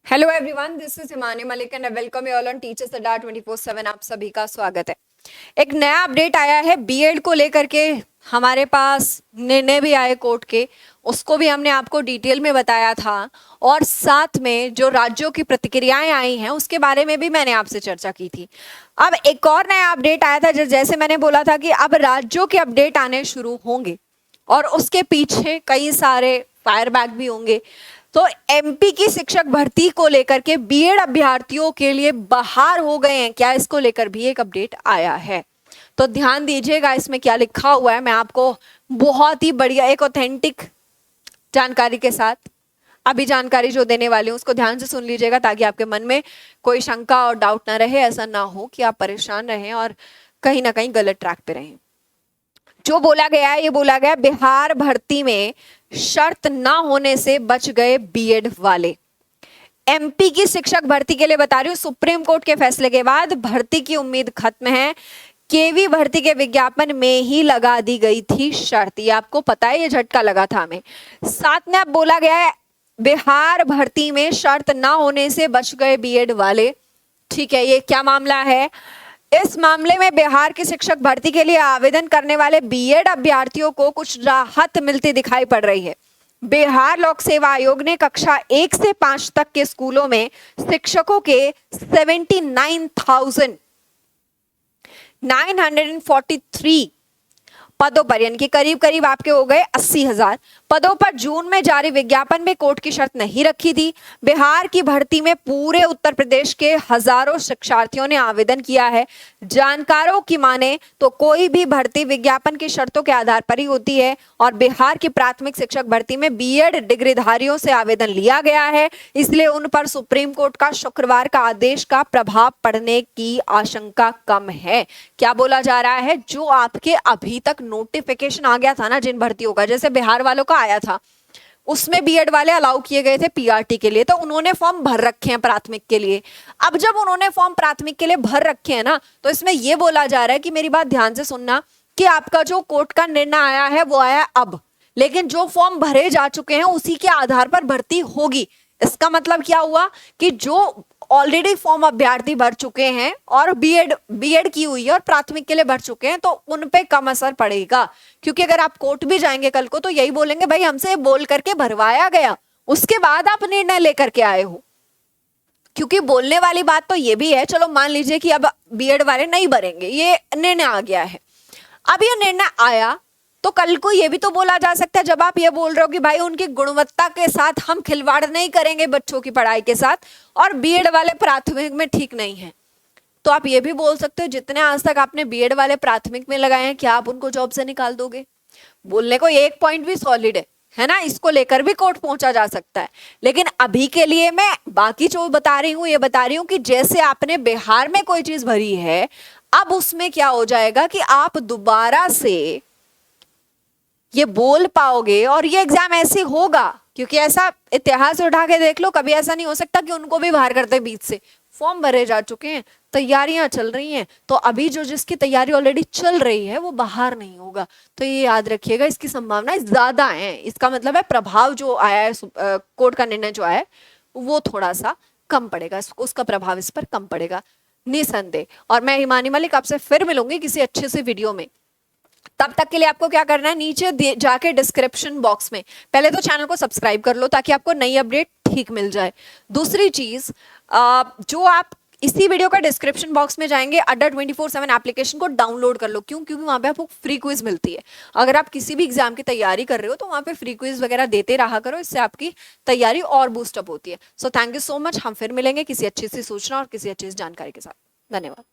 Hello everyone, this is Himani Malik and welcome you all on teachers अड्डा 24/7। आप सभी का स्वागत है। एक नया अपडेट आया है बीएड को लेकर के। हमारे पास निर्णय भी आए कोर्ट के, उसको भी हमने आपको डिटेल में बताया था और साथ में जो राज्यों की प्रतिक्रियाएं आई हैं उसके बारे में भी मैंने आपसे चर्चा की थी। अब एक और नया अपडेट आया था, जैसे मैंने बोला था कि अब राज्यों के अपडेट आने शुरू होंगे और उसके पीछे कई सारे फायरबैक भी होंगे। तो एमपी की शिक्षक भर्ती को लेकर के बीएड अभ्यर्थियों के लिए बाहर हो गए हैं क्या, इसको लेकर भी एक अपडेट आया है। तो ध्यान दीजिएगा इसमें क्या लिखा हुआ है। मैं आपको बहुत ही बढ़िया एक ऑथेंटिक जानकारी के साथ अभी जानकारी जो देने वाली हूँ उसको ध्यान से सुन लीजिएगा, ताकि आपके मन में कोई शंका और डाउट ना रहे। ऐसा ना हो कि आप परेशान रहें और कहीं ना कहीं गलत ट्रैक पे रहें। जो बोला गया है, ये बोला गया बिहार भर्ती में शर्त ना होने से बच गए बीएड वाले। एमपी की शिक्षक भर्ती के लिए बता रही हूँ, सुप्रीम कोर्ट के फैसले के बाद भर्ती की उम्मीद खत्म है। केवी भर्ती के विज्ञापन में ही लगा दी गई थी शर्त, ये आपको पता है, ये झटका लगा था हमें। साथ में अब बोला गया है बिहार भर्ती में शर्त ना होने से बच गए बीएड वाले। ठीक है, ये क्या मामला है? इस मामले में बिहार की शिक्षक भर्ती के लिए आवेदन करने वाले बीएड अभ्यर्थियों को कुछ राहत मिलती दिखाई पड़ रही है। बिहार लोक सेवा आयोग ने कक्षा 1 से 5 तक के स्कूलों में शिक्षकों के 79,943 पदों पर, यानी कि करीब करीब आपके हो गए 80,000 पदों पर जून में जारी विज्ञापन में कोर्ट की शर्त नहीं रखी थी। बिहार की भर्ती में पूरे उत्तर प्रदेश के हजारों शिक्षार्थियों ने आवेदन किया है। जानकारों की माने तो कोई भी भर्ती विज्ञापन की शर्तों के आधार पर ही होती है और बिहार की प्राथमिक शिक्षक भर्ती में बीएड डिग्रीधारियों से आवेदन लिया गया है, इसलिए उन पर सुप्रीम कोर्ट का शुक्रवार का आदेश का प्रभाव पड़ने की आशंका कम है। क्या बोला जा रहा है? जो आपके अभी तक नोटिफिकेशन आ गया था ना जिन भर्तियों का, जैसे बिहार वालों का आया था, उसमें बीएड वाले अलाउ किए गए थे पीआरटी के लिए, तो उन्होंने फॉर्म भर रखे हैं प्राथमिक के लिए। अब जब उन्होंने फॉर्म प्राथमिक के लिए भर रखे हैं ना, तो इसमें यह बोला जा रहा है कि मेरी बात ध्यान से सुनना कि आपका जो कोर्ट का निर्णय आया है वो आया अब, लेकिन जो फॉर्म भरे जा चुके हैं उसी के आधार पर भर्ती होगी। इसका मतलब क्या हुआ कि जो ऑलरेडी फॉर्म अभ्यर्थी भर चुके हैं और बीएड की हुई है और प्राथमिक के लिए भर चुके हैं, तो उन पे कम असर पड़ेगा। क्योंकि अगर आप कोर्ट भी जाएंगे कल को तो यही बोलेंगे भाई हमसे बोल करके भरवाया गया, उसके बाद आप निर्णय लेकर के आए हो। क्योंकि बोलने वाली बात तो ये भी है, चलो मान लीजिए कि अब बीएड वाले नहीं भरेंगे, ये निर्णय आ गया है। अब ये निर्णय आया तो कल को ये भी तो बोला जा सकता है, जब आप ये बोल रहे हो कि भाई उनकी गुणवत्ता के साथ हम खिलवाड़ नहीं करेंगे बच्चों की पढ़ाई के साथ, और बीएड वाले प्राथमिक में ठीक नहीं है, तो आप ये भी बोल सकते हो जितने आज तक आपने बीएड वाले प्राथमिक में लगाए हैं क्या आप उनको जॉब से निकाल दोगे? बोलने को एक पॉइंट भी सॉलिड है ना, इसको लेकर भी कोर्ट पहुंचा जा सकता है। लेकिन अभी के लिए मैं बाकी जो बता रही हूँ ये बता रही हूँ कि जैसे आपने बिहार में कोई चीज भरी है, अब उसमें क्या हो जाएगा कि आप दोबारा से ये बोल पाओगे और ये एग्जाम ऐसे होगा। क्योंकि ऐसा इतिहास उठा के देख लो, कभी ऐसा नहीं हो सकता कि उनको भी बाहर करते बीच से। फॉर्म भरे जा चुके हैं, तैयारियां चल रही हैं, तो अभी जो जिसकी तैयारी ऑलरेडी चल रही है वो बाहर नहीं होगा। तो ये याद रखिएगा, इसकी संभावनाएं ज्यादा है। इसका मतलब है प्रभाव जो आया है, कोर्ट का निर्णय जो आया है वो थोड़ा सा कम पड़ेगा, उसका प्रभाव इस पर कम पड़ेगा निसंदेह। और मैं हिमानी मलिक आपसे फिर मिलूंगी किसी अच्छे से वीडियो में। तब तक के लिए आपको क्या करना है, नीचे जाके डिस्क्रिप्शन बॉक्स में पहले तो चैनल को सब्सक्राइब कर लो ताकि आपको नई अपडेट ठीक मिल जाए। दूसरी चीज, जो आप इसी वीडियो का डिस्क्रिप्शन बॉक्स में जाएंगे, अड्डा 24/7 एप्लीकेशन को डाउनलोड कर लो। क्यों? क्योंकि वहां पे आपको फ्री क्विज मिलती है। अगर आप किसी भी एग्जाम की तैयारी कर रहे हो तो वहां पे फ्री क्विज वगैरह देते रहा करो, इससे आपकी तैयारी और बूस्टअप होती है। So thank you so much, हम फिर मिलेंगे किसी अच्छी सी सूचना और किसी अच्छी सी जानकारी के साथ। धन्यवाद।